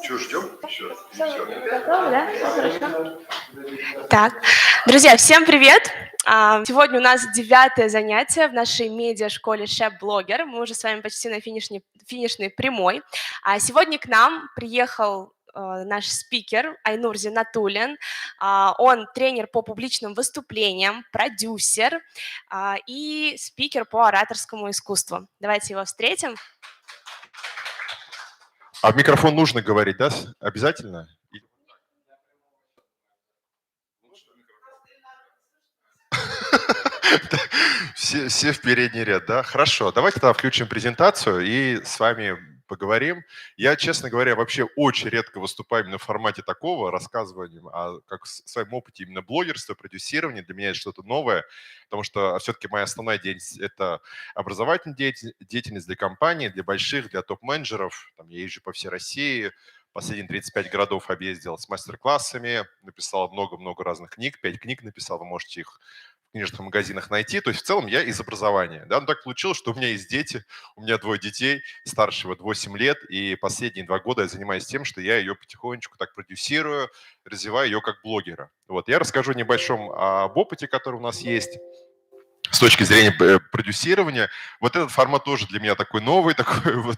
Что, ждем? Все. Готовы, да? Все хорошо. Так, друзья, всем привет! Сегодня у нас 9-е занятие в нашей медиа-школе Шеф-блогер. Мы уже с вами почти на финишной прямой. Сегодня к нам приехал наш спикер Айнур Зинатуллин. Он тренер по публичным выступлениям, продюсер и спикер по ораторскому искусству. Давайте его встретим. А в микрофон нужно говорить, да? Обязательно? Все в передний ряд, да? Хорошо, давайте тогда включим презентацию и с вами поговорим. Я, честно говоря, вообще очень редко выступаю именно в формате такого, рассказывания о своем опыте именно блогерства, продюсирования. Для меня это что-то новое, потому что все-таки моя основная деятельность – это образовательная деятельность для компаний, для больших, для топ-менеджеров. Там я езжу по всей России, последние 35 городов объездил с мастер-классами, написал много-много разных книг, 5 книг написал, вы можете их в книжных магазинах найти. То есть в целом я из образования. Да? Но так получилось, что у меня есть дети, у меня 2 детей, старшего 8 лет, и последние 2 года я занимаюсь тем, что я ее потихонечку так продюсирую, развиваю ее как блогера. Вот. Я расскажу небольшом об опыте, который у нас есть. С точки зрения продюсирования, вот этот формат тоже для меня такой новый, такой вот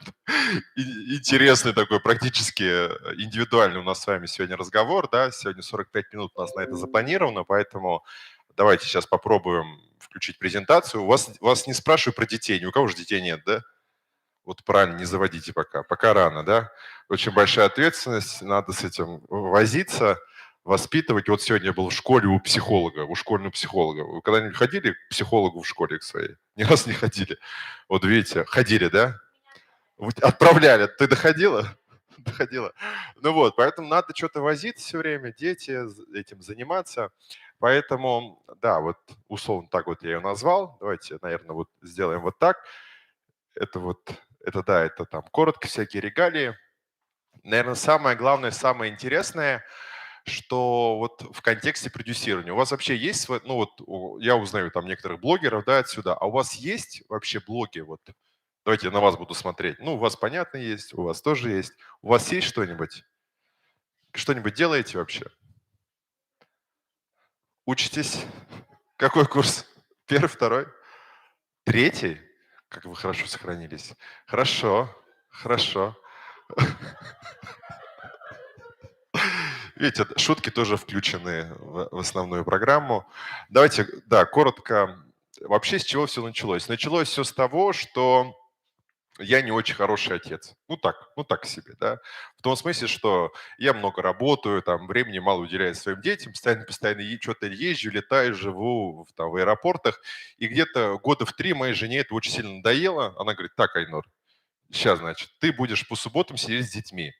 интересный, такой практически индивидуальный у нас с вами сегодня разговор, да, сегодня 45 минут у нас на это запланировано, поэтому давайте сейчас попробуем включить презентацию. Вас не спрашиваю про детей, ни у кого же детей нет, да? Вот правильно, не заводите пока рано, да? Очень большая ответственность, надо с этим возиться, воспитывать. Вот сегодня я был в школе у психолога, у школьного психолога. Вы когда-нибудь ходили к психологу в школе к своей? Ни разу не ходили. Вот видите, ходили, да? Вы отправляли. Ты доходила? Доходила. Ну вот, поэтому надо что-то возиться все время, дети, этим заниматься. Поэтому, да, вот условно так вот я ее назвал. Давайте, наверное, вот сделаем вот так. Это там коротко всякие регалии. Наверное, самое главное, самое интересное, что вот в контексте продюсирования. У вас вообще есть, ну вот я узнаю там некоторых блогеров, да, отсюда, а у вас есть вообще блоги? Вот давайте я на вас буду смотреть. Ну, у вас, понятно, есть, у вас тоже есть. У вас есть что-нибудь? Что-нибудь делаете вообще? Учитесь? Какой курс? Первый, второй? Третий? Как вы хорошо сохранились. Хорошо, хорошо. Видите, шутки тоже включены в основную программу. Давайте, да, коротко. Вообще, с чего все началось? Началось все с того, что я не очень хороший отец. Ну так себе, да. В том смысле, что я много работаю, там, времени мало уделяю своим детям, постоянно что-то езжу, летаю, живу в аэропортах. И где-то года в 3 моей жене это очень сильно надоело. Она говорит: так, Айнур, сейчас, значит, ты будешь по субботам сидеть с детьми.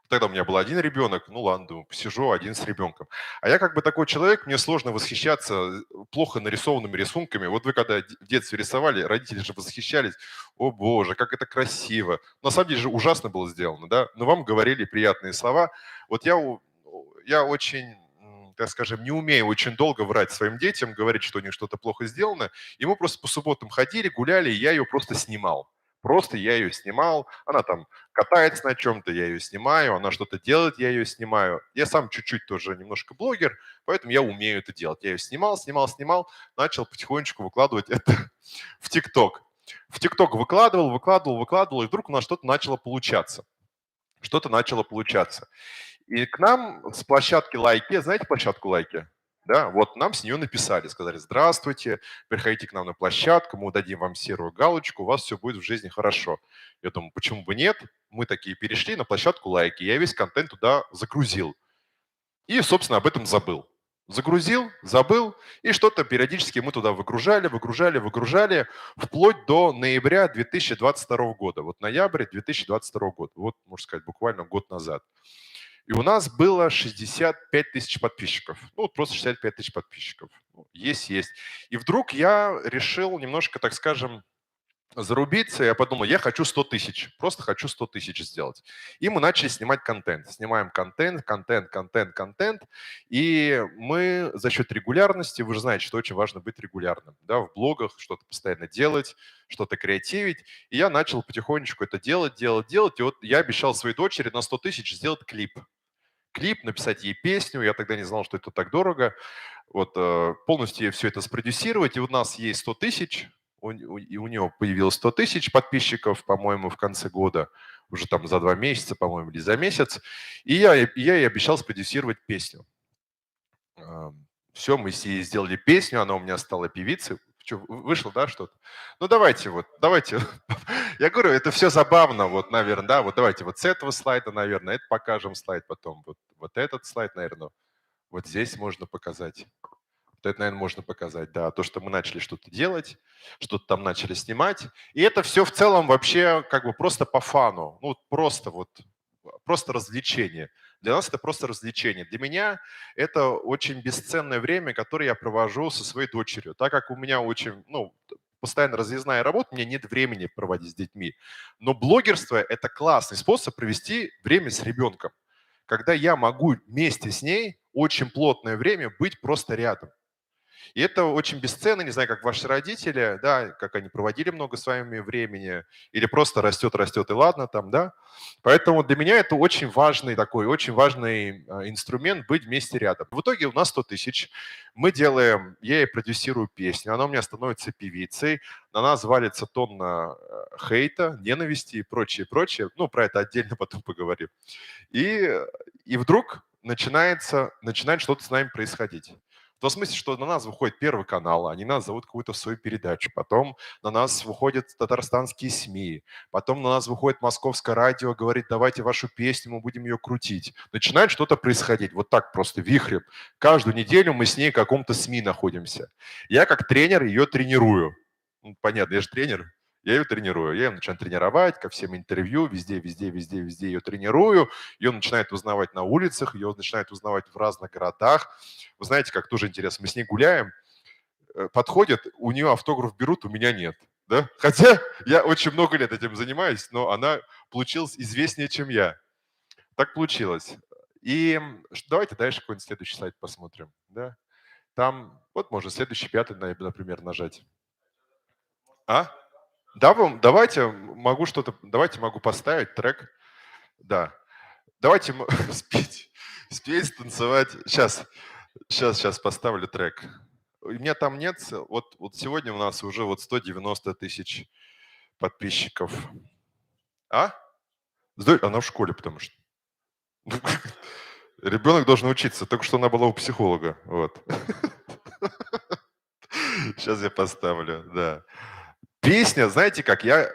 Тогда у меня был один ребенок, ну ладно, думаю, посижу один с ребенком. А я как бы такой человек, мне сложно восхищаться плохо нарисованными рисунками. Вот вы когда в детстве рисовали, родители же восхищались: о боже, как это красиво. На самом деле же ужасно было сделано, да? Но вам говорили приятные слова. Вот я очень, так скажем, не умею очень долго врать своим детям, говорить, что у них что-то плохо сделано. И мы просто по субботам ходили, гуляли, и я ее просто снимал. Просто я ее снимал, она там катается на чем-то, я ее снимаю, она что-то делает, я ее снимаю. Я сам чуть-чуть тоже немножко блогер, поэтому я умею это делать. Я ее снимал, начал потихонечку выкладывать это в ТикТок. В ТикТок выкладывал, и вдруг у нас что-то начало получаться. Что-то начало получаться. И к нам с площадки Лайки, знаете площадку Лайки? Да, вот нам с нее написали, сказали: здравствуйте, приходите к нам на площадку, мы дадим вам серую галочку, у вас все будет в жизни хорошо. Я думаю, почему бы нет? Мы такие перешли на площадку Лайки, я весь контент туда загрузил. И, собственно, об этом забыл. Загрузил, забыл, и что-то периодически мы туда выгружали, вплоть до ноября 2022 года. Вот ноябрь 2022 года, вот, можно сказать, буквально год назад. И у нас было 65 тысяч подписчиков. Ну, вот просто 65 тысяч подписчиков. Есть. И вдруг я решил немножко, так скажем, зарубиться, я подумал, я хочу 100 тысяч, просто хочу 100 тысяч сделать. И мы начали снимать контент. Снимаем контент. И мы за счет регулярности, вы же знаете, что очень важно быть регулярным, да, в блогах, что-то постоянно делать, что-то креативить. И я начал потихонечку это делать. И вот я обещал своей дочери на 100 тысяч сделать клип, написать ей песню. Я тогда не знал, что это так дорого. Вот полностью ей все это спродюсировать. И у нас есть 100 тысяч, и у него появилось 100 тысяч подписчиков, по-моему, в конце года, уже там за 2 месяца, по-моему, или за месяц. И я ей обещал спродюсировать песню. Все, мы с ней сделали песню, она у меня стала певицей. Что, вышло, да, что-то? Ну, давайте. Я говорю, это все забавно, вот, наверное, да, вот давайте вот с этого слайда, наверное, это покажем слайд потом. Вот этот слайд, наверное, вот здесь можно показать. Вот это, наверное, можно показать, да. То, что мы начали что-то делать, что-то там начали снимать. И это все в целом вообще как бы просто по фану. Ну, просто развлечение. Для нас это просто развлечение. Для меня это очень бесценное время, которое я провожу со своей дочерью. Так как у меня очень, постоянно разъездная работа, у меня нет времени проводить с детьми. Но блогерство – это классный способ провести время с ребенком, когда я могу вместе с ней очень плотное время быть просто рядом. И это очень бесценно, не знаю, как ваши родители, да, как они проводили много с вами времени, или просто растет и ладно там, да. Поэтому для меня это очень важный инструмент быть вместе рядом. В итоге у нас 100 тысяч, я ей продюсирую песню, она у меня становится певицей, на нас валится тонна хейта, ненависти и прочее. Ну, про это отдельно потом поговорим. И вдруг начинает что-то с нами происходить. В том смысле, что на нас выходит Первый канал, они нас зовут какую-то в свою передачу, потом на нас выходят татарстанские СМИ, потом на нас выходит Московское радио, говорит, давайте вашу песню, мы будем ее крутить. Начинает что-то происходить, вот так просто вихрем. Каждую неделю мы с ней в каком-то СМИ находимся. Я как тренер ее тренирую. Ну, понятно, я же тренер. Я ее тренирую. Я ее начинаю тренировать, ко всем интервью, везде ее тренирую. Ее начинают узнавать на улицах, ее начинают узнавать в разных городах. Вы знаете, как тоже интересно, мы с ней гуляем, подходят, у нее автограф берут, у меня нет. Да? Хотя я очень много лет этим занимаюсь, но она получилась известнее, чем я. Так получилось. И давайте дальше какой-нибудь следующий слайд посмотрим. Да? Там, вот можно следующий, пятый, например, нажать. А? Да, давайте могу поставить трек. Да. Давайте спеть, танцевать. Сейчас поставлю трек. У меня там нет, вот сегодня у нас уже вот 190 тысяч подписчиков. А? Она в школе, потому что. Ребенок должен учиться, только что она была у психолога. Вот. Сейчас я поставлю, да. Песня, знаете как, я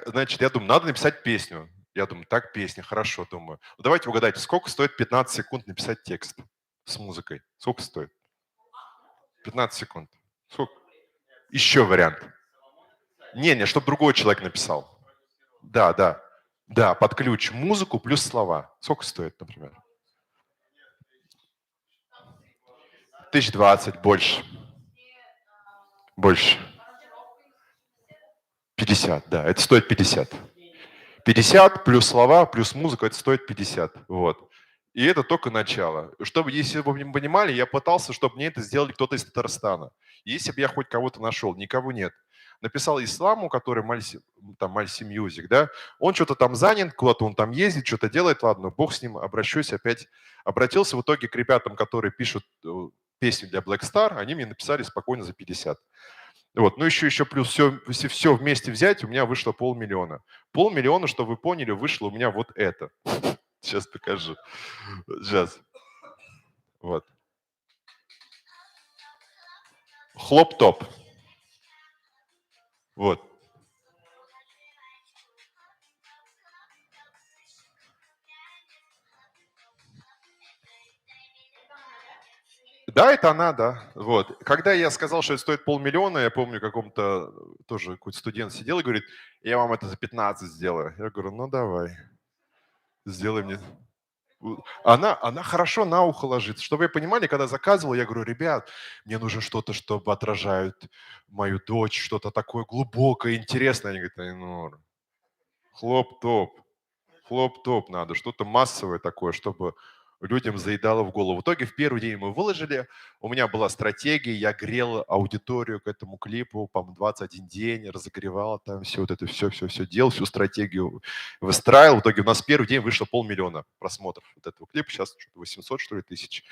думаю, надо написать песню. Я думаю, так, песня, хорошо, думаю. Ну, давайте угадайте, сколько стоит 15 секунд написать текст с музыкой? Сколько стоит? 15 секунд. Сколько? Еще вариант. Не, чтобы другой человек написал. Да. Да, под ключ музыку плюс слова. Сколько стоит, например? 1020, больше. Больше. 50, да, это стоит 50. 50 плюс слова, плюс музыка, это стоит 50. Вот. И это только начало. Чтобы, если вы не понимали, я пытался, чтобы мне это сделали кто-то из Татарстана. Если бы я хоть кого-то нашел, никого нет. Написал Исламу, который Мальси Music, да, он что-то там занят, куда-то он там ездит, что-то делает, ладно, бог с ним, обратился в итоге к ребятам, которые пишут песню для Black Star, они мне написали спокойно за 50. Вот, ну еще плюс все, если все вместе взять, у меня вышло 500 000. 500 000, чтобы вы поняли, вышло у меня вот это. Сейчас покажу. Сейчас. Вот. Хлоп-топ. Вот. Да, это она, да. Вот. Когда я сказал, что это стоит 500 000, я помню, тоже какой-то студент сидел и говорит, я вам это за 15 сделаю. Я говорю, ну давай, сделай мне. Она хорошо на ухо ложится. Чтобы вы понимали, когда заказывал, я говорю: ребят, мне нужно что-то, чтобы отражает мою дочь, что-то такое глубокое, интересное. Они говорят: Айнур, хлоп-топ, хлоп-топ надо, что-то массовое такое, чтобы людям заедало в голову. В итоге в первый день мы выложили, у меня была стратегия, я грел аудиторию к этому клипу, по-моему, 21 день, разогревал там все вот это, все делал, всю стратегию выстраивал. В итоге у нас первый день вышло 500 000 просмотров вот этого клипа, сейчас что-то 800, что ли, тысяч.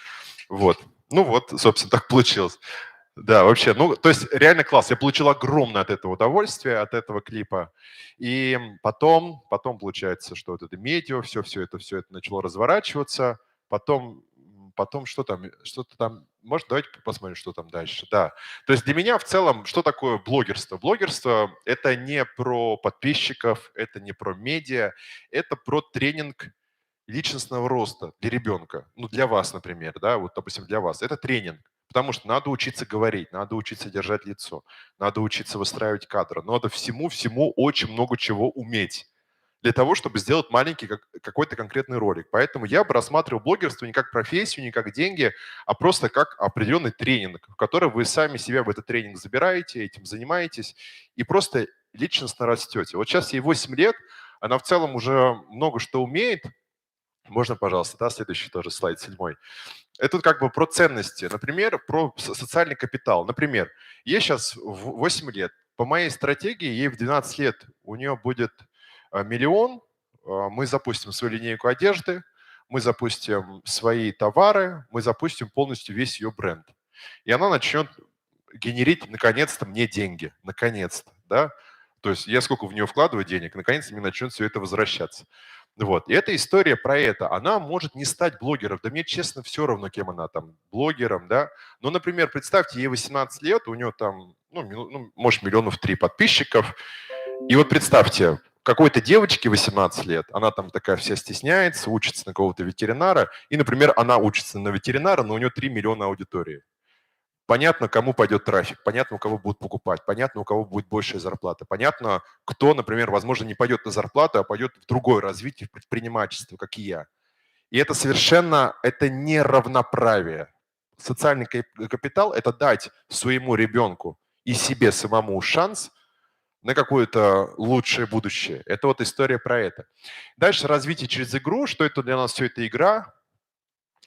Вот. Ну вот, собственно, так получилось. Да, вообще, ну, то есть реально класс. Я получил огромное от этого удовольствие, от этого клипа. И потом получается, что вот это медиа, все это начало разворачиваться. Потом что-то там, может, давайте посмотрим, что там дальше. Да, то есть для меня в целом, что такое блогерство? Блогерство – это не про подписчиков, это не про медиа, это про тренинг личностного роста для ребенка, ну, для вас, например, да, вот, допустим, для вас, это тренинг, потому что надо учиться говорить, надо учиться держать лицо, надо учиться выстраивать кадры, надо всему очень много чего уметь для того, чтобы сделать маленький какой-то конкретный ролик. Поэтому я бы рассматривал блогерство не как профессию, не как деньги, а просто как определенный тренинг, в который вы сами себя в этот тренинг забираете, этим занимаетесь и просто личностно растете. Вот сейчас ей 8 лет, она в целом уже много что умеет. Можно, пожалуйста, да, следующий тоже слайд, 7. Это как бы про ценности, например, про социальный капитал. Например, ей сейчас 8 лет. По моей стратегии, ей в 12 лет у нее будет 1 000 000. Мы запустим свою линейку одежды, мы запустим свои товары, мы запустим полностью весь ее бренд. И она начнет генерить, наконец-то, мне деньги. Наконец-то, да? То есть я сколько в нее вкладываю денег, наконец-то мне начнет все это возвращаться. Вот. И эта история про это. Она может не стать блогером. Да мне, честно, все равно, кем она там, блогером, да. Но, например, представьте, ей 18 лет, у нее там, может, 3 миллиона подписчиков. И вот представьте, какой-то девочке 18 лет, она там такая вся стесняется, учится на кого-то ветеринара, и, например, она учится на ветеринара, но у нее 3 миллиона аудитории. Понятно, кому пойдет трафик, понятно, у кого будут покупать, понятно, у кого будет большая зарплата, понятно, кто, например, возможно, не пойдет на зарплату, а пойдет в другое развитие, в предпринимательство, как и я. И это совершенно, это не равноправие. Социальный капитал – это дать своему ребенку и себе самому шанс на какое-то лучшее будущее. Это вот история про это. Дальше развитие через игру. Что это для нас? Все это игра,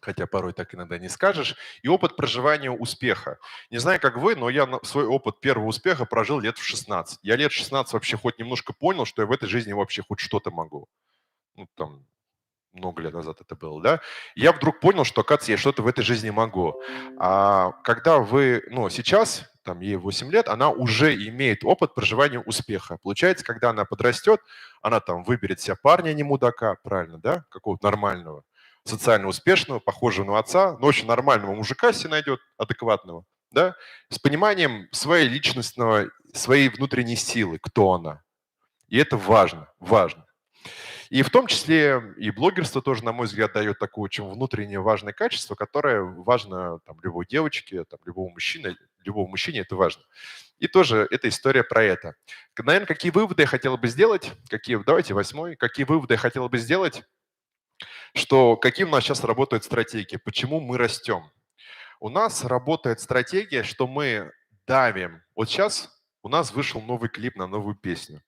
хотя порой так иногда не скажешь, и опыт проживания успеха. Не знаю, как вы, но я свой опыт первого успеха прожил лет в 16. Я лет в 16 вообще хоть немножко понял, что я в этой жизни вообще хоть что-то могу. Ну, там, много лет назад это было, да? Я вдруг понял, что, оказывается, я что-то в этой жизни могу. А когда вы, сейчас, там, ей 8 лет, она уже имеет опыт проживания успеха. Получается, когда она подрастет, она там выберет себе парня, а не мудака, правильно, да? Какого-то нормального, социально успешного, похожего на отца, но очень нормального мужика себе найдет, адекватного, да? С пониманием своей личностного, своей внутренней силы, кто она. И это важно, важно. И в том числе и блогерство тоже, на мой взгляд, дает такое очень внутреннее важное качество, которое важно там, любой девочке, там, любому мужчине это важно. И тоже эта история про это. Наверное, какие выводы я хотел бы сделать? Давайте 8. Какие выводы я хотел бы сделать? Что какие у нас сейчас работают стратегии? Почему мы растем? У нас работает стратегия, что мы давим. Вот сейчас у нас вышел новый клип на новую песню.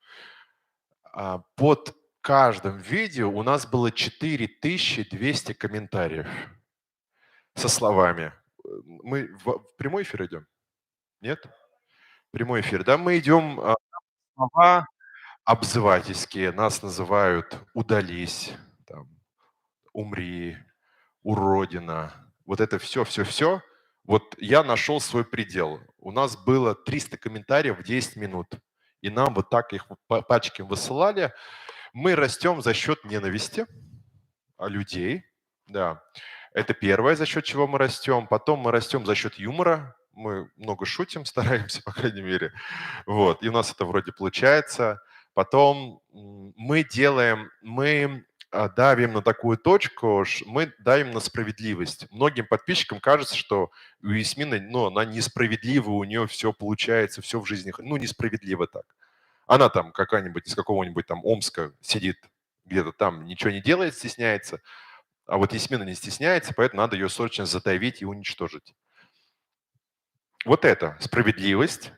Под каждым видео у нас было 4200 комментариев со словами. Мы в прямой эфир идем? Нет? Прямой эфир, да? Мы идем, слова обзывательские, нас называют «удались», там, «умри», «уродина». Вот это все. Вот я нашел свой предел. У нас было 300 комментариев в 10 минут. И нам вот так их пачками высылали. Мы растем за счет ненависти людей, да. Это первое, за счет чего мы растем. Потом мы растем за счет юмора. Мы много шутим, стараемся, по крайней мере. Вот. И у нас это вроде получается. Потом мы давим на такую точку, мы давим на справедливость. Многим подписчикам кажется, что у Ясмины, она несправедлива, у нее все получается, все в жизни, несправедливо так. Она там какая-нибудь из какого-нибудь там Омска сидит где-то там, ничего не делает, стесняется. А вот Ясмина не стесняется, поэтому надо ее срочно задавить и уничтожить. Вот это справедливость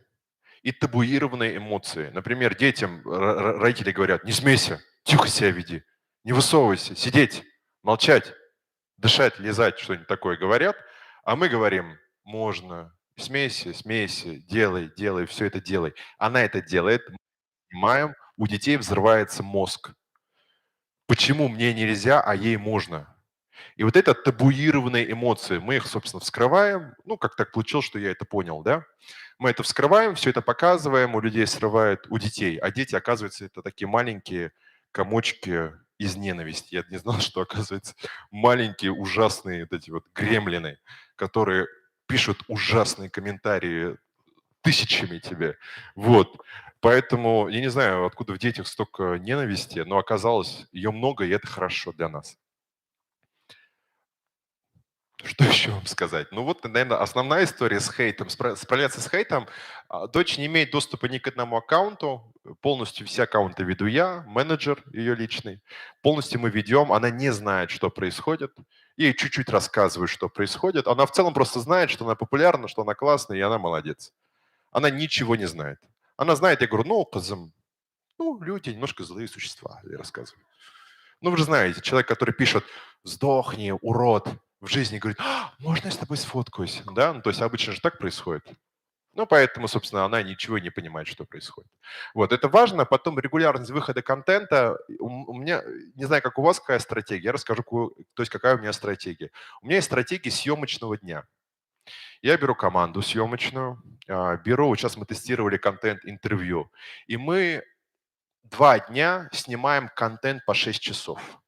и табуированные эмоции. Например, детям родители говорят: не смейся, тихо себя веди, не высовывайся, сидеть, молчать, дышать, лизать, что-нибудь такое говорят, а мы говорим: можно, смейся, смейся, делай, делай, все это делай. Она это делает, мы понимаем, у детей взрывается мозг. Почему мне нельзя, а ей можно? И вот это табуированные эмоции, мы их, собственно, вскрываем. Ну, как так получилось, что я это понял, да? Мы это вскрываем, все это показываем, у людей срывает, у детей. А дети, оказывается, это такие маленькие комочки из ненависти. Я не знал, что, оказывается, маленькие ужасные вот эти вот гремлины, которые пишут ужасные комментарии тысячами тебе. Вот. Поэтому я не знаю, откуда в детях столько ненависти, но оказалось, ее много, и это хорошо для нас. Что еще вам сказать? Ну вот, наверное, основная история с хейтом. Справляться с хейтом. Дочь не имеет доступа ни к одному аккаунту. Полностью все аккаунты веду я, менеджер ее личный. Полностью мы ведем. Она не знает, что происходит. Ей чуть-чуть рассказываю, что происходит. Она в целом просто знает, что она популярна, что она классная, и она молодец. Она ничего не знает. Она знает, я говорю: ну, козым, ну, люди немножко злые существа, я рассказываю. Ну, вы же знаете, человек, который пишет: сдохни, урод, в жизни говорит: можно я с тобой сфоткаюсь? Да, ну, то есть обычно же так происходит. Ну, поэтому, собственно, она ничего не понимает, что происходит. Вот, это важно. Потом регулярность выхода контента. У меня, не знаю, как у вас какая стратегия, я расскажу, то есть какая у меня стратегия. У меня есть стратегия съемочного дня. Я беру команду съемочную, беру, сейчас мы тестировали контент-интервью, и мы 2 дня снимаем контент по 6 часов.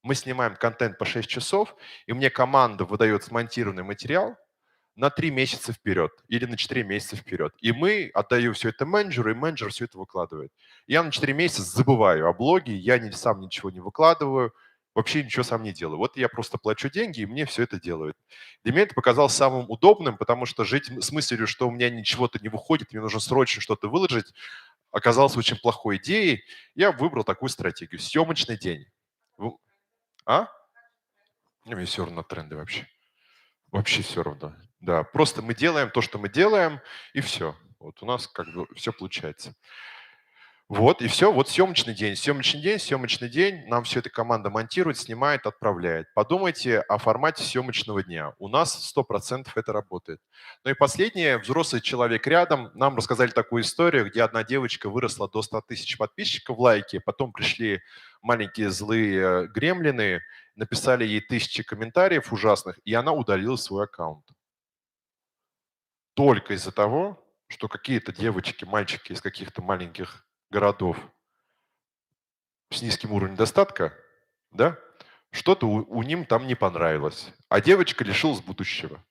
Мы снимаем контент по 6 часов, и мне команда выдает смонтированный материал на 3 месяца вперед или на 4 месяца вперед. И мы отдаю все это менеджеру, и менеджер все это выкладывает. Я на 4 месяца забываю о блоге, я сам ничего не выкладываю, вообще ничего сам не делаю. Вот я просто плачу деньги, и мне все это делают. Для меня это показалось самым удобным, потому что жить с мыслью, что у меня ничего-то не выходит, мне нужно срочно что-то выложить, оказалось очень плохой идеей. Я выбрал такую стратегию. Съемочный день. А? Мне все равно на тренды вообще. Вообще все равно. Да, просто мы делаем то, что мы делаем, и все. Вот у нас как бы все получается. Вот, и все. Вот съемочный день. Съемочный день, съемочный день. Нам все это команда монтирует, снимает, отправляет. Подумайте о формате съемочного дня. У нас 100% это работает. Ну и последнее. Взрослый человек рядом. Нам рассказали такую историю, где одна девочка выросла до 100 тысяч подписчиков в лайке. Потом пришли маленькие злые гремлины, написали ей тысячи комментариев ужасных, и она удалила свой аккаунт. Только из-за того, что какие-то девочки, мальчики из каких-то маленьких городов с низким уровнем достатка, да, что-то у ним там не понравилось. А девочка лишилась будущего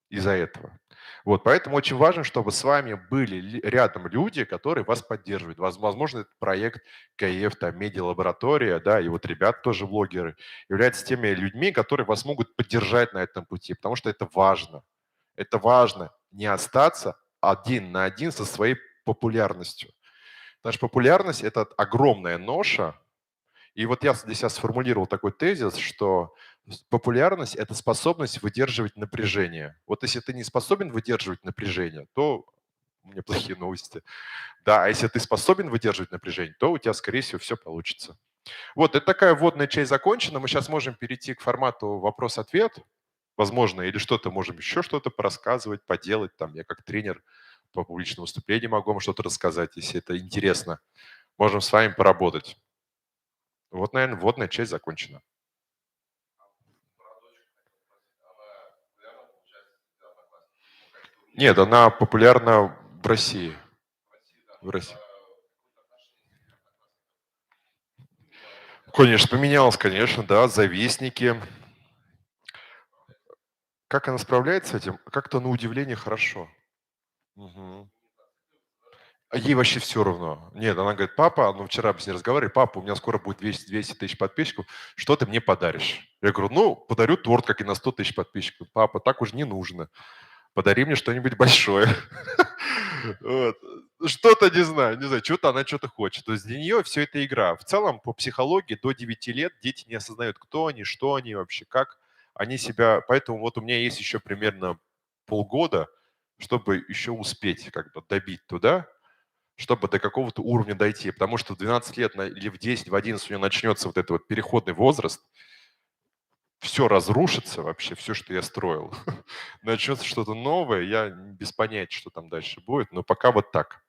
из-за этого. Вот, поэтому очень важно, чтобы с вами были рядом люди, которые вас поддерживают. Возможно, этот проект КФ, там, медиалаборатория, да, и вот ребята тоже блогеры, являются теми людьми, которые вас могут поддержать на этом пути, потому что это важно. Это важно не остаться один на один со своей популярностью. Потому что популярность – это огромная ноша. И вот я для себя сформулировал такой тезис, что популярность – это способность выдерживать напряжение. Вот если ты не способен выдерживать напряжение, то у меня плохие новости. Да, а если ты способен выдерживать напряжение, то у тебя, скорее всего, все получится. Вот, это такая вводная часть закончена. Мы сейчас можем перейти к формату вопрос-ответ. Возможно, или что-то можем еще что-то порассказывать, поделать. Там я как тренер по публичному выступлению могу вам что-то рассказать, если это интересно. Можем с вами поработать. Вот, наверное, вводная часть закончена. Нет, она популярна в России. В России. Конечно, поменялось, конечно, да, завистники. Как она справляется с этим? Как-то на удивление хорошо. Мгм. А ей вообще все равно. Нет, она говорит: папа, ну вчера мы с ней разговаривали: папа, у меня скоро будет 200 тысяч подписчиков, что ты мне подаришь? Я говорю: ну, подарю торт, как и на 100 тысяч подписчиков. Папа, так уж не нужно. Подари мне что-нибудь большое. Вот. Что-то не знаю, что-то она что-то хочет. То есть для нее все это игра. В целом, по психологии, до 9 лет дети не осознают, кто они, что они вообще, как они себя... Поэтому вот у меня есть еще примерно полгода, чтобы еще успеть как бы добить туда, чтобы до какого-то уровня дойти. Потому что в 12 лет или в 10, в 11 у нее начнется вот этот вот переходный возраст, все разрушится вообще, все, что я строил. Начнется что-то новое, я без понятия, что там дальше будет, но пока вот так.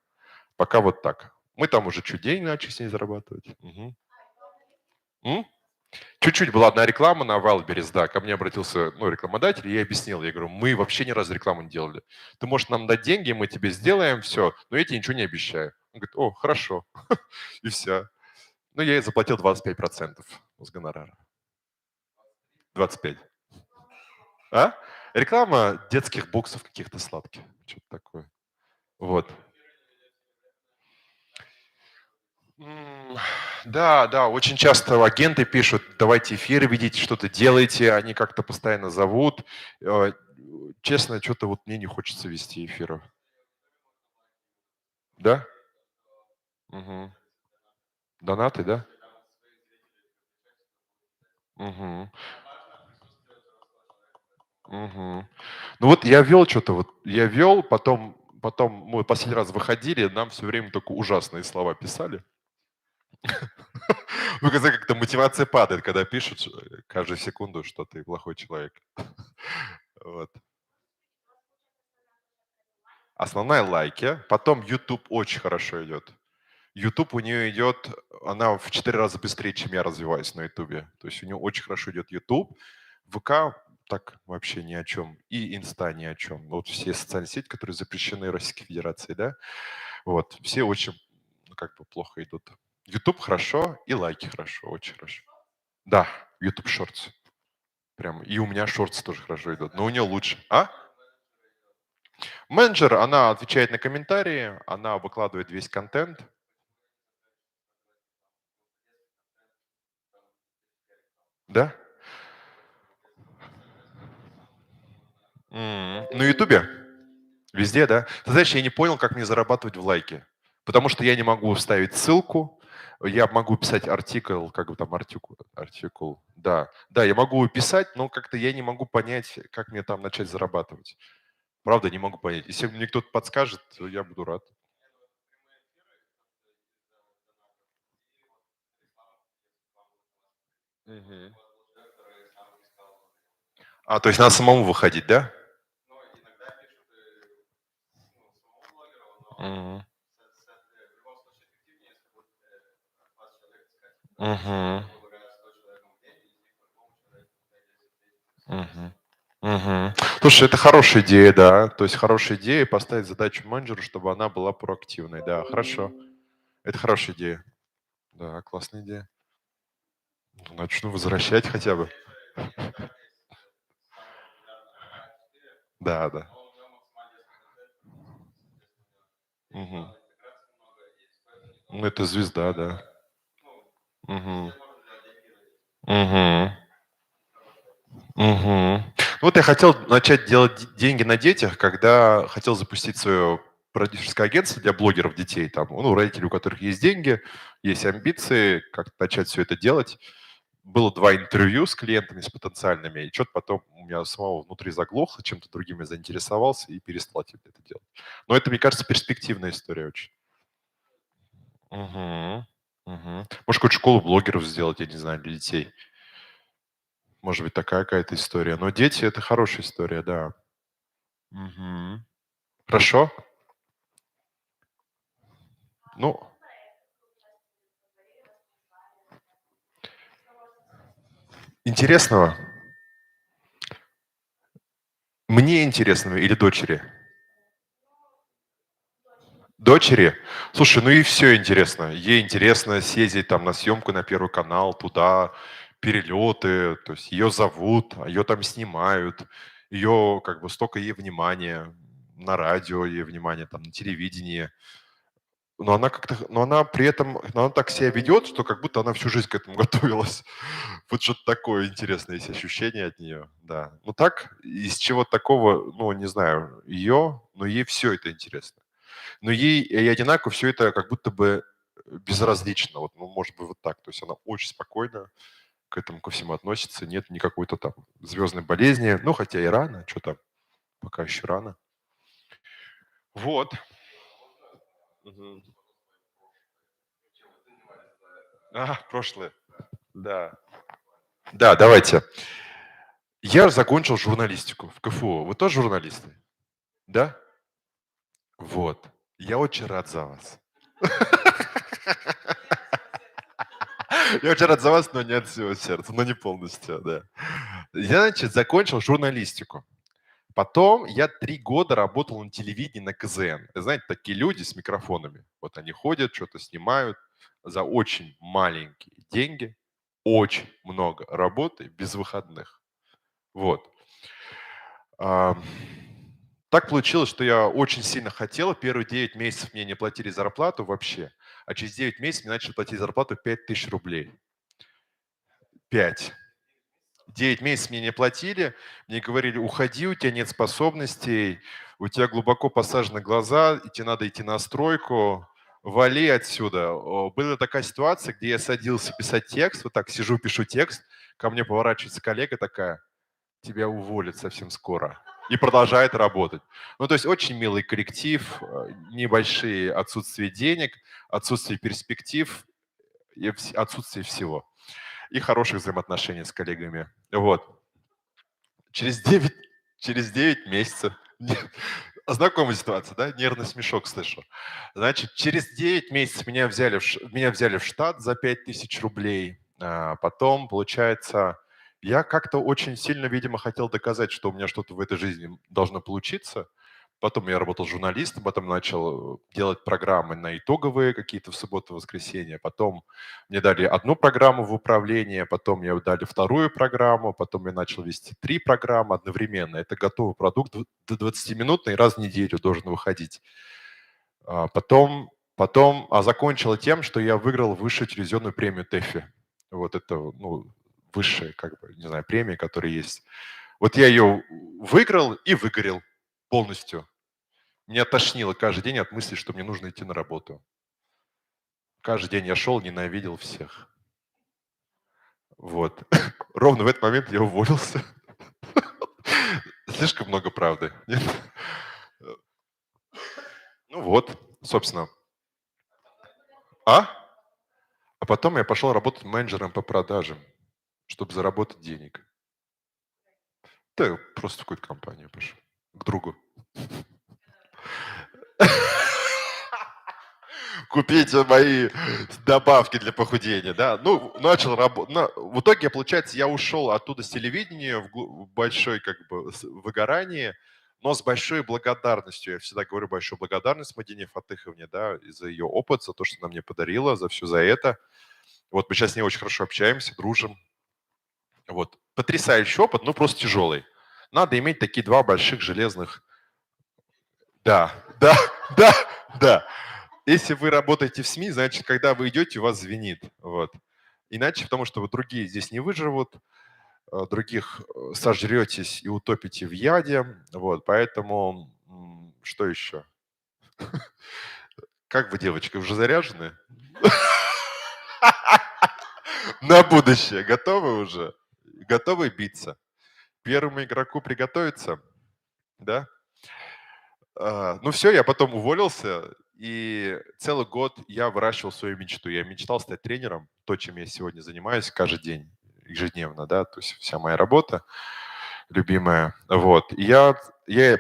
Пока вот так. Мы там уже чуть денег начали с ней зарабатывать. Мгм. М? Чуть-чуть была одна реклама на Wildberries, да, ко мне обратился, ну, рекламодатель, и я объяснил, я говорю, мы вообще ни разу рекламу не делали. Ты можешь нам дать деньги, мы тебе сделаем все, но я тебе ничего не обещаю. Он говорит, о, хорошо, и все. Ну, я ей заплатил 25% с гонорара. 25. А? Реклама детских боксов каких-то сладких, что-то такое. Вот. М, Да, да, очень часто агенты пишут, давайте эфиры ведите, что-то делайте, они как-то постоянно зовут. Э, Честно, что-то вот мне не хочется вести эфиры. Да? Мгм. Донаты, да? Мгм. Мгм. Ну вот я вел что-то, вот я вел, потом мы последний раз выходили, нам все время только ужасные слова писали. Ну, как-то мотивация падает, когда пишут каждую секунду, что ты плохой человек. Вот. Основная лайки, потом YouTube очень хорошо идет. YouTube у нее идет, она в 4 раза быстрее, чем я развиваюсь на YouTube. То есть у нее очень хорошо идет YouTube. ВК так вообще ни о чем. И Инста ни о чем. Вот все социальные сети, которые запрещены Российской Федерацией, да, вот, все очень, ну, как бы плохо идут. YouTube хорошо и лайки хорошо, очень хорошо. Да, YouTube Shorts. Прям. И у меня Shorts тоже хорошо идут, но у нее лучше. А? Менеджер, она отвечает на комментарии, она выкладывает весь контент. Да? На Ютубе? Везде, да? Ты знаешь, я не понял, как мне зарабатывать в лайке. Потому что я не могу вставить ссылку, я могу писать артикл, как бы там артикул, да. Да, я могу писать, но как-то я не могу понять, как мне там начать зарабатывать. Правда, не могу понять. Если мне кто-то подскажет, то я буду рад. Мгм. А, то есть надо самому выходить, да? Мгм. Мгм. Мгм. Мгм. Слушай, это хорошая идея, да. То есть хорошая идея поставить задачу менеджеру, чтобы она была проактивной. Да, хорошо. Это хорошая идея. Да, классная идея. Ну, начну возвращать хотя бы. Да, да. Мгм. Ну, это звезда, да. Мгм. Мгм. Мгм. Вот я хотел начать делать деньги на детях, когда хотел запустить свое продюсерское агентство для блогеров детей. Там, ну, родителей, у которых есть деньги, есть амбиции, как начать все это делать. Было 2 интервью с клиентами, с потенциальными, и что-то потом у меня самого внутри заглохло, чем-то другим я заинтересовался и перестал это делать. Но это, мне кажется, перспективная история очень. Мгм. Мгм. Может, какую-то школу блогеров сделать, я не знаю, для детей. Может быть, такая какая-то история. Но дети — это хорошая история, да. Мгм. Хорошо. Ну, интересного? Мне интересного или дочери? Дочери? Слушай, ну и все интересно. Ей интересно съездить там на съемку на Первый канал, туда, перелеты, то есть ее зовут, ее там снимают, ее как бы столько ей внимания, на радио ей внимание, там на телевидении. Но она как-то, но она при этом, но она так себя ведет, что как будто она всю жизнь к этому готовилась. Вот что-то такое интересное есть ощущение от нее, да. Ну так, из чего такого, ну, не знаю, ее, но ей все это интересно. но ей и одинаково все это как будто бы безразлично. Вот, ну, может быть, вот так. То есть она очень спокойно к этому ко всему относится. Нет никакой-то там звездной болезни. Ну, хотя и рано, что там, пока еще рано. Вот. Мгм. Прошлое. Да. Да, давайте. Я закончил журналистику в КФУ. Вы тоже журналисты? Да? Вот. Я очень рад за вас. Я очень рад за вас, но не от всего сердца, но не полностью, да. Я, значит, закончил журналистику. Потом я 3 года работал на телевидении на КЗН. Знаете, такие люди с микрофонами. Вот они ходят, что-то снимают за очень маленькие деньги, очень много работы без выходных. Вот. А, Так получилось, что я очень сильно хотел. Первые 9 месяцев мне не платили зарплату вообще, а через 9 месяцев мне начали платить зарплату 5000 рублей. 5. 9 месяцев мне не платили, мне говорили, уходи, у тебя нет способностей, у тебя глубоко посажены глаза, и тебе надо идти на стройку, вали отсюда. Была такая ситуация, где я садился писать текст, вот так сижу, пишу текст, ко мне поворачивается коллега такая, тебя уволят совсем скоро. И продолжает работать. Ну, то есть очень милый коллектив, небольшие отсутствие денег, отсутствие перспектив и отсутствие всего. И хороших взаимоотношений с коллегами. Вот. Через 9, через 9 месяцев. Знакомая ситуация, да? Нервный смешок слышу. Значит, через 9 месяцев меня взяли в штат за 5000 рублей. Потом, получается, я как-то очень сильно, видимо, хотел доказать, что у меня что-то в этой жизни должно получиться. Потом я работал журналистом, потом начал делать программы на итоговые какие-то в субботу, воскресенье. Потом мне дали одну программу в управление, потом мне дали вторую программу, потом я начал вести 3 программы одновременно. Это готовый продукт, до 20-минутный, раз в неделю должен выходить. Закончила тем, что я выиграл высшую телевизионную премию ТЭФИ. Вот это, ну, высшая, как бы, не знаю, премия, которая есть. Вот я ее выиграл и выгорел полностью. Меня тошнило каждый день от мысли, что мне нужно идти на работу. Каждый день я шел, ненавидел всех. Вот. Ровно в этот момент я уволился. Слишком много правды. Нет? Ну вот, собственно. А? А потом я пошел работать менеджером по продажам, чтобы заработать денег. Да, просто в какую-то компанию пошел. К другу. Купите мои добавки для похудения, да. Ну, начал работать. В итоге, получается, я ушел оттуда с телевидения в большой как бы выгорании, но с большой благодарностью. Я всегда говорю большую благодарность Мадине Фатыховне, да, и за ее опыт, за то, что она мне подарила, за все за это. Вот мы сейчас с ней очень хорошо общаемся, дружим. Вот. Потрясающий опыт, но просто тяжелый. Надо иметь такие 2 больших железных... Да, да, да, да. Если вы работаете в СМИ, значит, когда вы идете, у вас звенит. Вот. Иначе, потому что вот другие здесь не выживут, других сожретесь и утопите в яде. Вот. Поэтому что еще? Как вы, девочки, уже заряжены? На будущее. Готовы уже? Готовы биться? Первому игроку приготовиться? Да? Ну все, я потом уволился, и целый год я выращивал свою мечту. Я мечтал стать тренером, то, чем я сегодня занимаюсь каждый день, ежедневно, да, то есть вся моя работа любимая. Вот. И я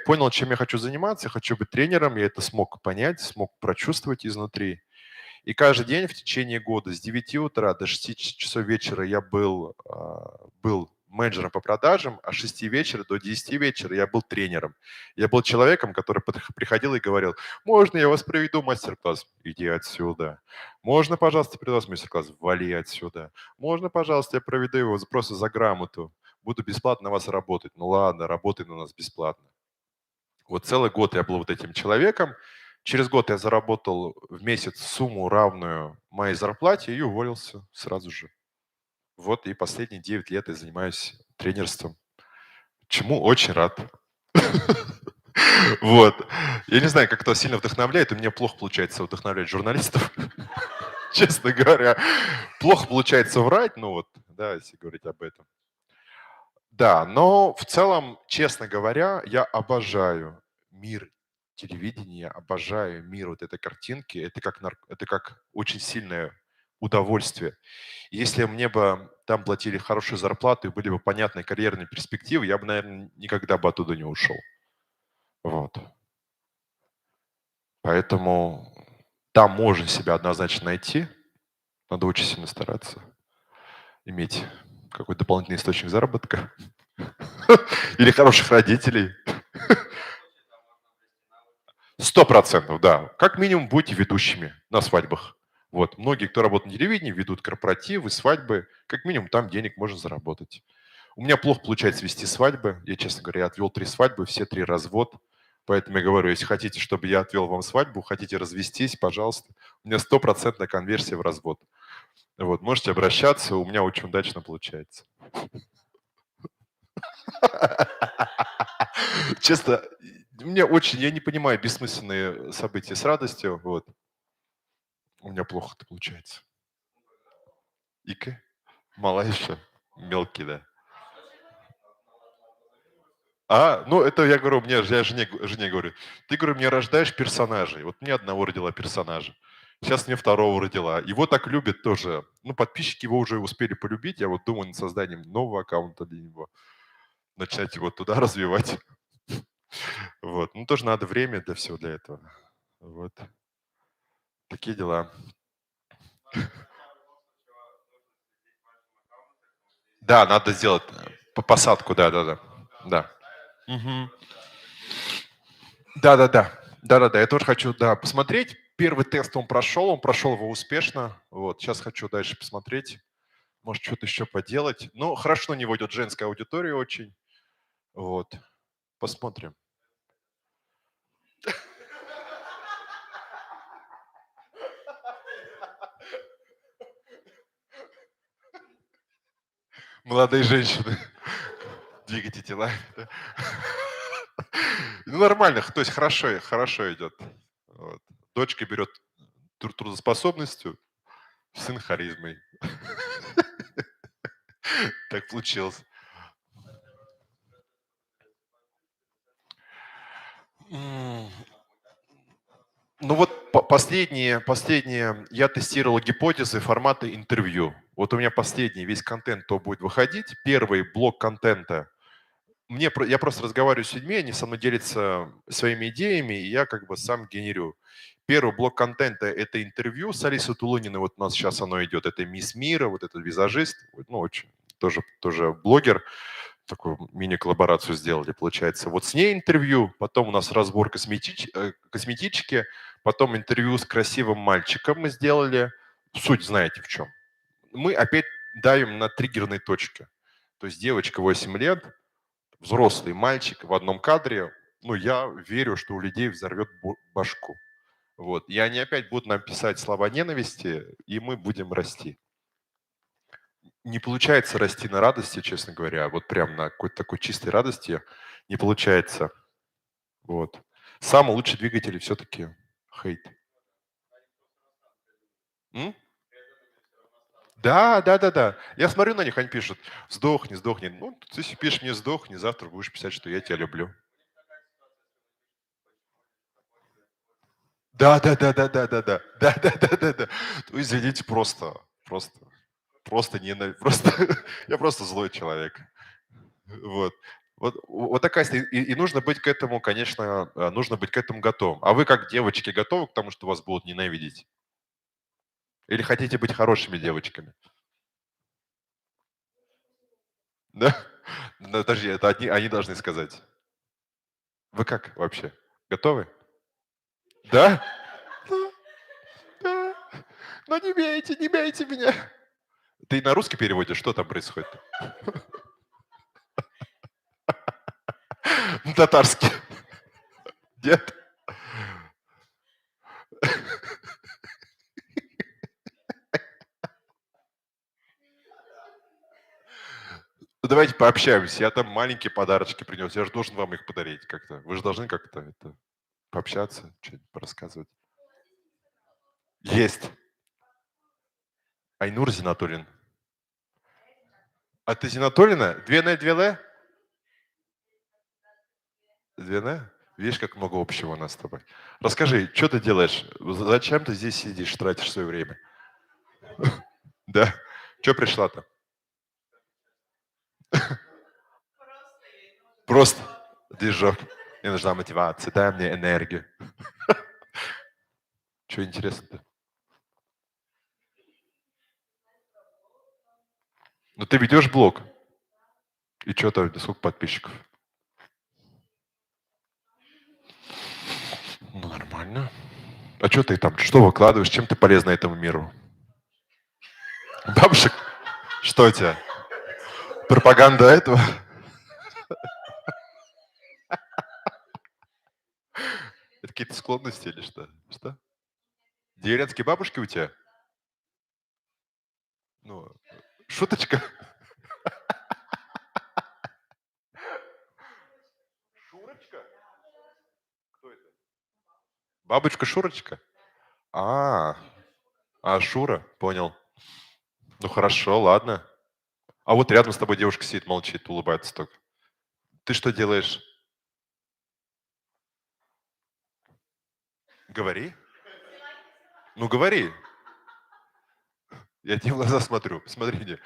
понял, чем я хочу заниматься, я хочу быть тренером, я это смог понять, смог прочувствовать изнутри. И каждый день в течение года с 9 утра до 6 часов вечера я был менеджером по продажам, а с 6 вечера до 10 вечера я был тренером. Я был человеком, который приходил и говорил, можно я вас проведу мастер-класс? Иди отсюда. Можно, пожалуйста, проведу вас мастер-класс? Вали отсюда. Можно, пожалуйста, я проведу его просто за грамоту? Буду бесплатно на вас работать. Ну ладно, работай на нас бесплатно. Вот целый год я был вот этим человеком. Через год я заработал в месяц сумму, равную моей зарплате, и уволился сразу же. Вот и последние 9 лет я занимаюсь тренерством, чему очень рад. Вот. Я не знаю, как это сильно вдохновляет, у меня плохо получается вдохновлять журналистов, честно говоря. Плохо получается врать, ну вот, да, если говорить об этом. Да, но в целом, честно говоря, я обожаю мир телевидения, обожаю мир вот этой картинки. Это как очень сильное удовольствие. Если мне бы там платили хорошую зарплату и были бы понятные карьерные перспективы, я бы, наверное, никогда бы оттуда не ушел. Вот. Поэтому там можно себя однозначно найти. Надо очень сильно стараться иметь какой-то дополнительный источник заработка или хороших родителей. 100%, да. Как минимум будьте ведущими на свадьбах. Вот. Многие, кто работает на телевидении, ведут корпоративы, свадьбы. Как минимум там денег можно заработать. У меня плохо получается вести свадьбы. Я, честно говоря, я отвел 3 свадьбы, все 3 развод. Поэтому я говорю, если хотите, чтобы я отвел вам свадьбу, хотите развестись, пожалуйста. У меня 100% конверсия в развод. Вот, можете обращаться, у меня очень удачно получается. Честно, я не понимаю бессмысленные события с радостью. Вот. У меня плохо это получается. Ика? Мала еще? Мелкий, да. Ну это я говорю, я жене говорю, ты, говорю, мне рождаешь персонажей. Вот мне одного родила персонажа. Сейчас мне второго родила. Его так любят тоже. Ну, подписчики его уже успели полюбить. Я вот думаю над созданием нового аккаунта для него. Начать его туда развивать. Вот. Ну, тоже надо время для всего для этого. Вот. Такие дела. Да, надо сделать по посадку, да-да-да. Да. Мгм. Да-да-да. Да-да-да, я тоже хочу, да, посмотреть. Первый тест он прошел его успешно. Вот, сейчас хочу дальше посмотреть. Может, что-то еще поделать. Ну, хорошо, на него идет женская аудитория очень. Вот, посмотрим. Молодые женщины, двигайте тела. Да. Ну, нормально, то есть хорошо идет. Вот. Дочка берет трудоспособностью, сын харизмой. Так получилось. М, Ну вот последние я тестировал гипотезы формата интервью. Вот у меня последний весь контент, то будет выходить. Первый блок контента. Я просто разговариваю с людьми, они со мной делятся своими идеями, и я как бы сам генерю. Первый блок контента– это интервью с Алисой Тулуниной. Вот у нас сейчас оно идет. Это мисс Мира, вот этот визажист, ну, очень тоже блогер. Такую мини-коллаборацию сделали, получается. Вот с ней интервью, потом у нас разбор косметички, потом интервью с красивым мальчиком мы сделали. Суть знаете в чем. Мы опять давим на триггерные точки. То есть девочка 8 лет, взрослый мальчик в одном кадре, ну, я верю, что у людей взорвет башку. Вот. И они опять будут нам писать слова ненависти, и мы будем расти. Не получается расти на радости, честно говоря. Вот прям на какой-то такой чистой радости не получается. Вот. Самый лучший двигатель все-таки хейт. М? Да, да, да, да. Я смотрю на них, они пишут, сдохни, сдохни. Ну, ты если пишешь мне сдохни, завтра будешь писать, что я тебя люблю. Да, да, да, да, да, да, да, да, да, да, да, да. Ну, извините, просто, просто просто, я просто злой человек. Вот. Вот такая и нужно быть к этому, конечно, нужно быть к этому готовым. А вы как девочки готовы к тому, что вас будут ненавидеть? Или хотите быть хорошими девочками? Да? Ну, подожди, это они должны сказать. Вы как вообще? Готовы? Да? Да, да. Но не бейте меня. Ты на русский переводишь? Что там происходит? На татарский. Нет? Ну, давайте пообщаемся. Я там маленькие подарочки принес. Я же должен вам их подарить как-то. Вы же должны как-то это пообщаться, что-нибудь порассказывать. Есть. Айнур Зинатуллин. А ты Зинатуллина? Две Н, две Л? Две Н? Видишь, как много общего у нас с тобой. Расскажи, что ты делаешь? Зачем ты здесь сидишь, тратишь свое время? Да? Что пришла-то? Просто движок. Мне нужна мотивация, дай мне энергию. Что интересно-то? Ну ты ведешь блог. И что там, сколько подписчиков? Ну нормально. А что ты там, что выкладываешь, чем ты полезна этому миру? Бабушек? Что у тебя? Пропаганда этого? Это какие-то склонности или что? Что? Деревенские бабушки у тебя? Ну, шуточка. Шурочка? Кто это? Бабочка Шурочка? А, Шура, понял. Ну хорошо, ладно. А вот рядом с тобой девушка сидит, молчит, улыбается только. Ты что делаешь? Говори. Ну говори. Я тебе в глаза смотрю. Посмотри мне.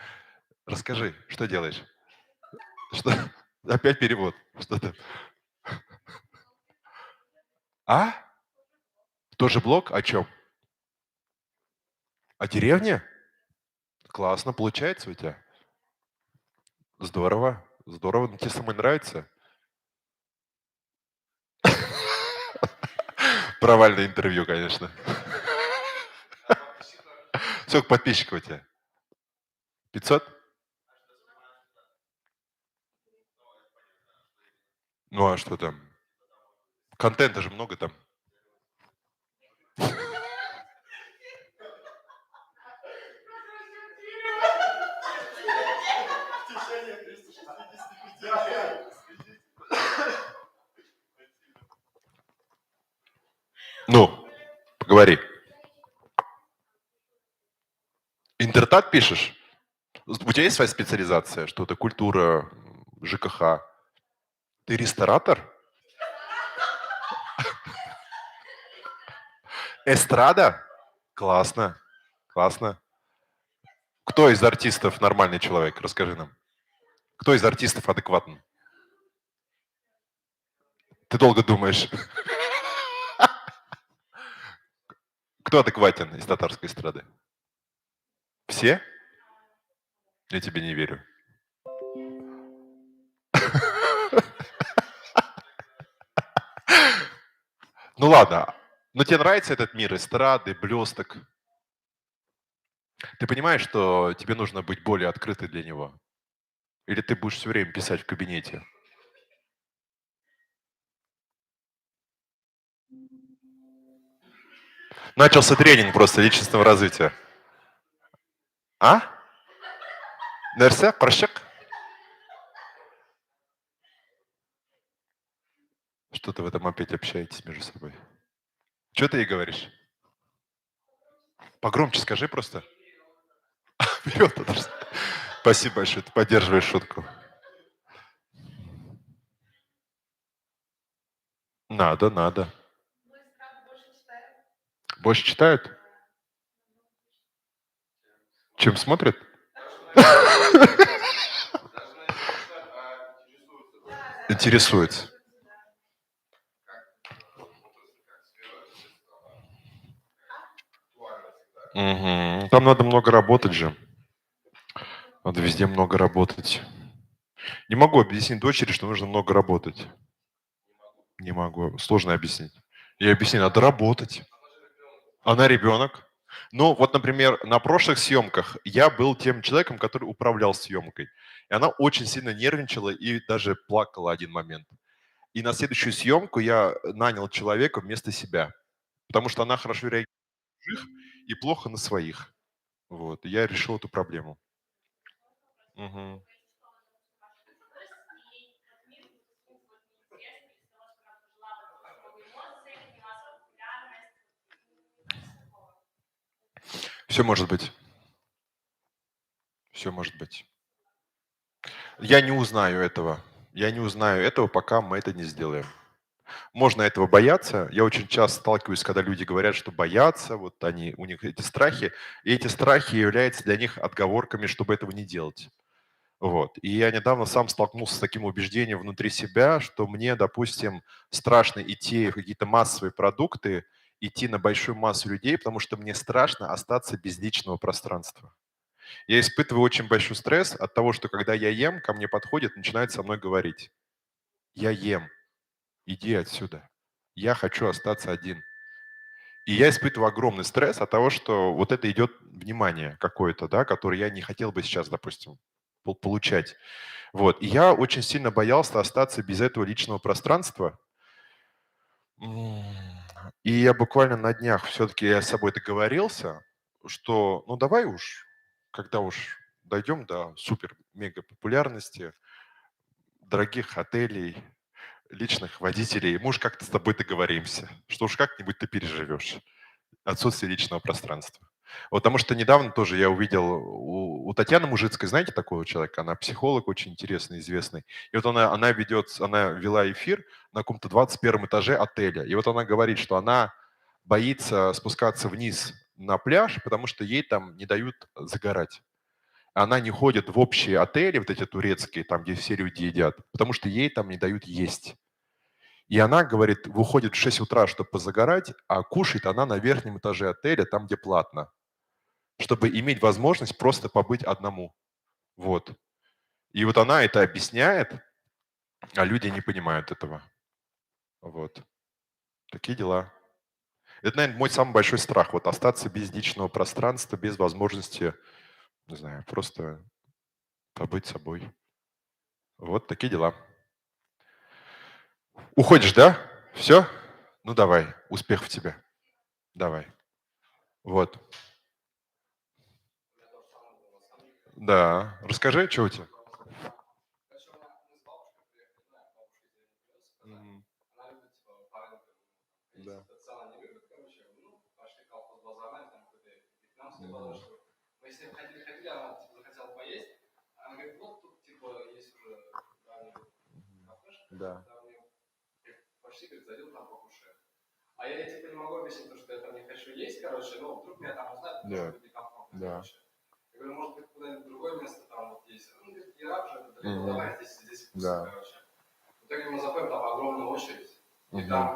Расскажи, что делаешь? Что? Опять перевод. Что там? А? Тоже блог? О чем? О деревне? Классно получается у тебя. Здорово. Здорово. Ну, тебе самой нравится? Провальное интервью, конечно. Сколько подписчиков у тебя? 500? Ну а что там? Контента же много там. Ну, поговори. Интертат пишешь? У тебя есть своя специализация? Что-то культура, ЖКХ? Ты ресторатор? Эстрада? Классно. Классно. Кто из артистов нормальный человек? Расскажи нам. Кто из артистов адекватный? Ты долго думаешь. Кто адекватен из татарской эстрады? Все? Я тебе не верю. Ну ладно. Но тебе нравится этот мир эстрады, блесток? Ты понимаешь, что тебе нужно быть более открытой для него? Или ты будешь все время писать в кабинете? Начался тренинг просто личностного развития. А? Нерсе? Прощак? Что-то вы там опять общаетесь между собой. Что ты ей говоришь? Погромче скажи просто. Вперед, подожди. Спасибо большое, ты поддерживаешь шутку. Надо, надо. Больше читают? Чем смотрят? Интересуется. Мгм. Там надо много работать же. Надо везде много работать. Не могу объяснить дочери, что нужно много работать. Не могу. Сложно объяснить. Я объясню, надо работать. Она ребенок. Ну, вот, например, на прошлых съемках я был тем человеком, который управлял съемкой. И она очень сильно нервничала и даже плакала один момент. И на следующую съемку я нанял человека вместо себя, потому что она хорошо реагирует на чужих и плохо на своих. Вот. И я решил эту проблему. Мгм. Все может быть. Все может быть. Я не узнаю этого. Я не узнаю этого, пока мы это не сделаем. Можно этого бояться. Я очень часто сталкиваюсь, когда люди говорят, что боятся, вот они, у них эти страхи, и эти страхи являются для них отговорками, чтобы этого не делать. Вот. И я недавно сам столкнулся с таким убеждением внутри себя, что мне, допустим, страшно идти в какие-то массовые продукты, идти на большую массу людей, потому что мне страшно остаться без личного пространства. Я испытываю очень большой стресс от того, что когда я ем, ко мне подходит, начинает со мной говорить. Я ем, иди отсюда. Я хочу остаться один. И я испытываю огромный стресс от того, что вот это идет внимание какое-то, да, которое я не хотел бы сейчас, допустим, получать. Вот. И я очень сильно боялся остаться без этого личного пространства. М, И я буквально на днях все-таки я с собой договорился, что ну давай уж, когда уж дойдем до супер-мега популярности, дорогих отелей, личных водителей, мы уж как-то с тобой договоримся, что уж как-нибудь ты переживешь отсутствие личного пространства. Вот потому что недавно тоже я увидел у Татьяны Мужицкой, знаете такого человека? Она психолог очень интересный, известный. И вот она вела эфир на каком-то 21 этаже отеля. И вот она говорит, что она боится спускаться вниз на пляж, потому что ей там не дают загорать. Она не ходит в общие отели, вот эти турецкие, там, где все люди едят, потому что ей там не дают есть. И она, говорит, выходит в 6 утра, чтобы позагорать, а кушает она на верхнем этаже отеля, там, где платно, чтобы иметь возможность просто побыть одному. Вот. И вот она это объясняет, а люди не понимают этого. Вот. Такие дела. Это, наверное, мой самый большой страх. Вот остаться без личного пространства, без возможности, не знаю, просто побыть собой. Вот такие дела. Уходишь, да? Все? Ну давай, успехов тебе. Давай. Вот. Да. Расскажи, что у тебя? Мгм. Да. Мгм. Да. Да. Да. Мгм. Да. Мгм.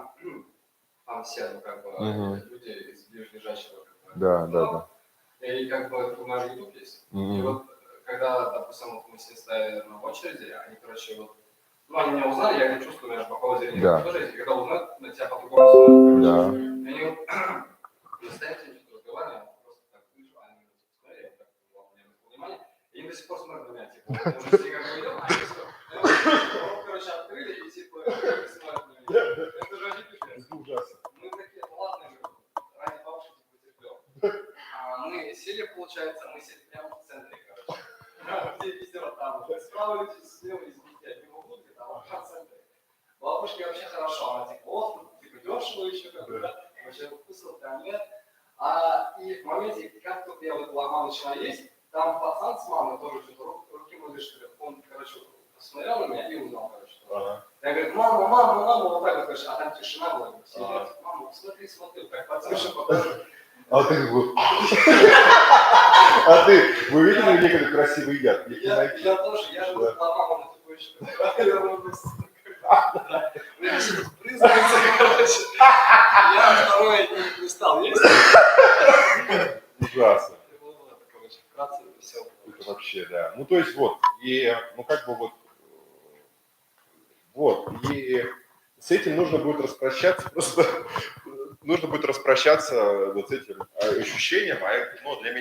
Мгм. Да, да, да. Мгм. Да. Да. Это ужасно. Ага. А ты как бы- А ты, вы видели людей, которые красиво едят? Их не найти. Ужасно. Это вообще, да. Ну, то есть вот, и, ну, как бы вот, и с этим нужно будет распрощаться, просто нужно будет распрощаться вот с этим ощущением, а это, ну, для меня